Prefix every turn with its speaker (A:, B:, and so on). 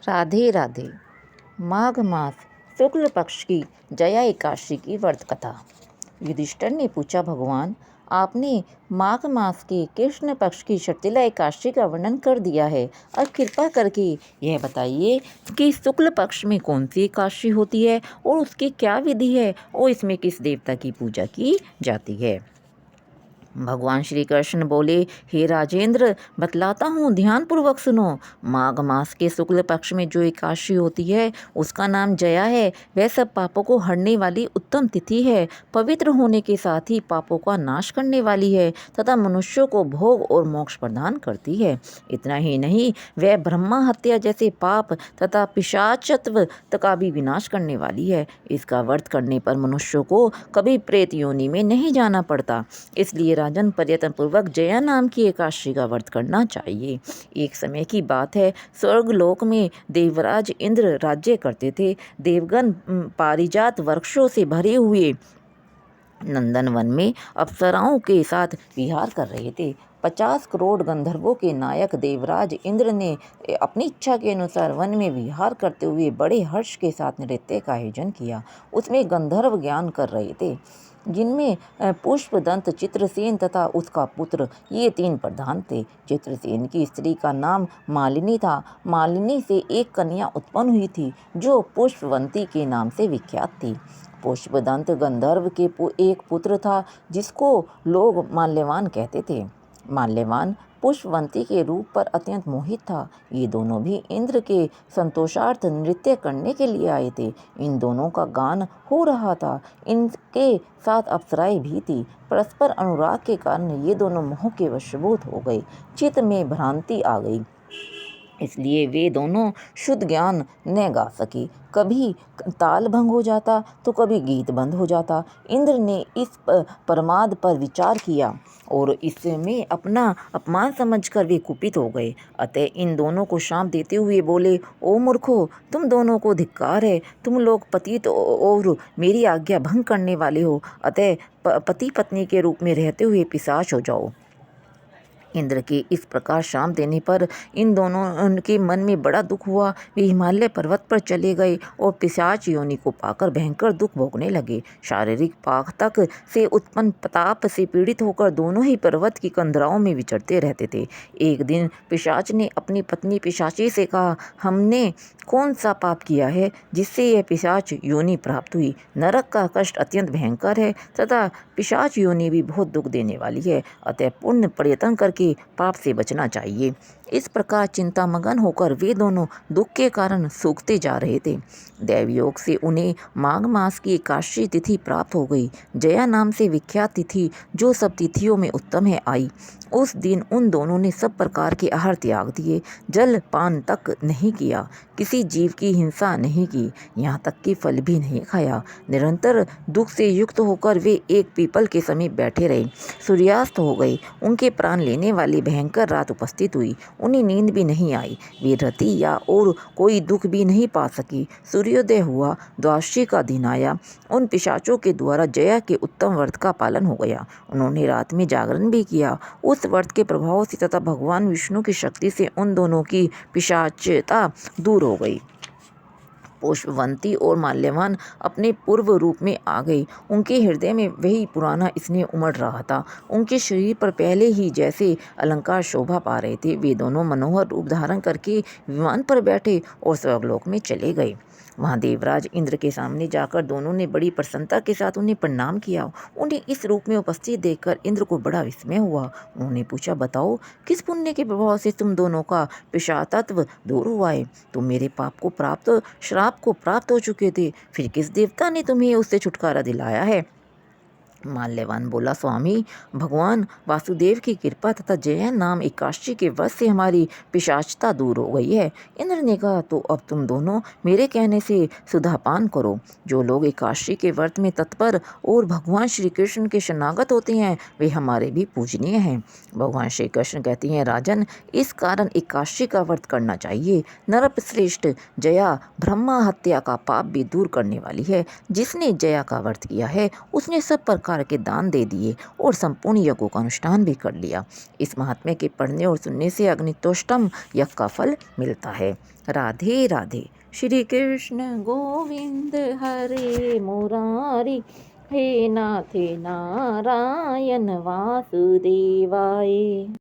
A: राधे राधे। माघ मास शुक्ल पक्ष की जया एकादशी की व्रत कथा। युधिष्ठिर ने पूछा, भगवान आपने माघ मास के कृष्ण पक्ष की शर्तिला एकादशी का वर्णन कर दिया है, और कृपा करके यह बताइए कि शुक्ल पक्ष में कौन सी एकादशी होती है और उसकी क्या विधि है और इसमें किस देवता की पूजा की जाती है। भगवान श्री कृष्ण बोले, हे राजेंद्र, बतलाता हूँ, ध्यान पूर्वक सुनो। माघ मास के शुक्ल पक्ष में जो एकादशी होती है उसका नाम जया है। वह सब पापों को हरने वाली उत्तम तिथि है, पवित्र होने के साथ ही पापों का नाश करने वाली है तथा मनुष्यों को भोग और मोक्ष प्रदान करती है। इतना ही नहीं, वह ब्रह्मा हत्या जैसे पाप तथा पिशाचत्व का भी विनाश करने वाली है। इसका व्रत करने पर मनुष्यों को कभी प्रेत योनि में नहीं जाना पड़ता। इसलिए राजन, प्रयत्न पूर्वक जया नाम की एकादशी का व्रत करना चाहिए। एक समय की बात है, स्वर्गलोक में देवराज इंद्र राज्य करते थे। देवगण पारिजात वृक्षों से भरे हुए नंदनवन में अप्सराओं के साथ विहार कर रहे थे। 50 करोड़ गंधर्वों के नायक देवराज इंद्र ने अपनी इच्छा के अनुसार वन में विहार करते हुए बड़े हर्ष के साथ नृत्य का आयोजन किया। उसमें गंधर्व ज्ञान कर रहे थे, जिनमें पुष्पदंत, चित्रसेन तथा उसका पुत्र, ये 3 प्रधान थे। चित्रसेन की स्त्री का नाम मालिनी था। मालिनी से एक कन्या उत्पन्न हुई थी जो पुष्पवंती के नाम से विख्यात थी। पुष्पदंत गंधर्व के एक पुत्र था जिसको लोग माल्यवान कहते थे। माल्यवान पुष्पवंती के रूप पर अत्यंत मोहित था। ये दोनों भी इंद्र के संतोषार्थ नृत्य करने के लिए आए थे। इन दोनों का गान हो रहा था। इनके साथ अप्सराएं भी थी। परस्पर अनुराग के कारण ये दोनों मोह के वशीभूत हो गए। चित्त में भ्रांति आ गई, इसलिए वे दोनों शुद्ध ज्ञान न गा सके। कभी ताल भंग हो जाता तो कभी गीत बंद हो जाता। इंद्र ने इस प्रमाद पर विचार किया और इसमें अपना अपमान समझकर वे कुपित हो गए। अतः इन दोनों को शाप देते हुए बोले, ओ मूर्खो, तुम दोनों को धिक्कार है। तुम लोग पतित और मेरी आज्ञा भंग करने वाले हो। अतः पति पत्नी के रूप में रहते हुए पिशाच हो जाओ। इंद्र के इस प्रकार शाप देने पर इन दोनों उनके मन में बड़ा दुख हुआ। वे हिमालय पर्वत पर चले गए और पिशाच योनि को पाकर भयंकर दुख भोगने लगे। शारीरिक पातक से उत्पन्न ताप से पीड़ित होकर दोनों ही पर्वत की कंदराओं में विचरते रहते थे। एक दिन पिशाच ने अपनी पत्नी पिशाची से कहा, हमने कौन सा पाप किया है जिससे यह पिशाच योनि प्राप्त हुई। नरक का कष्ट अत्यंत भयंकर है तथा पिशाच योनि भी बहुत दुख देने वाली है। अतः पुण्य प्रयत्न करके पाप से बचना चाहिए। इस प्रकार चिंतामग्न होकर वे दोनों दुख के कारण सूखते जा रहे थे। दैवयोग से उन्हें माघ मास की एकादशी तिथि प्राप्त हो गई। जया नाम से विख्यात तिथि, जो सब तिथियों में उत्तम है, आई। उस दिन उन दोनों ने सब प्रकार के आहार त्याग दिए, जल पान तक नहीं किया, किसी जीव की हिंसा नहीं की, यहाँ तक कि फल भी नहीं खाया। निरंतर दुख से युक्त होकर वे एक पीपल के समीप बैठे रहे। सूर्यास्त हो गए। उनके प्राण लेने वाली भयंकर रात उपस्थित हुई। उन्हें नींद भी नहीं आई। वे रति या और कोई दुख भी नहीं पा सकी। सूर्योदय हुआ, द्वादशी का दिन आया। उन पिशाचों के द्वारा जया के उत्तम व्रत का पालन हो गया। उन्होंने रात में जागरण भी किया। उस व्रत के प्रभाव से तथा भगवान विष्णु की शक्ति से उन दोनों की पिशाचता दूर हो गई। पुष्पवंती और माल्यवान अपने पूर्व रूप में आ गई। उनके हृदय में वही पुराना स्नेह उमड़ रहा था। उनके शरीर पर पहले ही जैसे अलंकार शोभा पा रहे थे। वे दोनों मनोहर रूप धारण करके विमान पर बैठे और स्वर्गलोक में चले गए। वहाँ देवराज इंद्र के सामने जाकर दोनों ने बड़ी प्रसन्नता के साथ उन्हें प्रणाम किया। उन्हें इस रूप में उपस्थित देखकर इंद्र को बड़ा विस्मय हुआ। उन्होंने पूछा, बताओ, किस पुण्य के प्रभाव से तुम दोनों का पिशाचत्व दूर हुआ है। तुम मेरे श्राप को प्राप्त हो चुके थे, फिर किस देवता ने तुम्हें उससे छुटकारा दिलाया है। माल्यवान बोला, स्वामी, भगवान वासुदेव की कृपा तथा जया नाम एकादशी के व्रत से हमारी पिशाचता दूर हो गई है। इंद्र ने कहा, तो अब तुम दोनों मेरे कहने से सुधापान करो। जो लोग एकादशी के व्रत में तत्पर और भगवान श्री कृष्ण के शरणागत होते हैं वे हमारे भी पूजनीय हैं। भगवान श्री कृष्ण कहते हैं, राजन, इस कारण एकादशी का व्रत करना चाहिए। नरपश्रेष्ठ जया ब्रह्मा हत्या का पाप भी दूर करने वाली है। जिसने जया का व्रत किया है उसने सब प्रकार प्रकार के दान दे दिए और संपूर्ण यज्ञों का अनुष्ठान भी कर लिया। इस महात्म्य के पढ़ने और सुनने से अग्नितोष्टम यज्ञ का फल मिलता है। राधे राधे। श्री कृष्ण गोविंद हरे मुरारी, हे नाथ नारायण वासुदेवाय।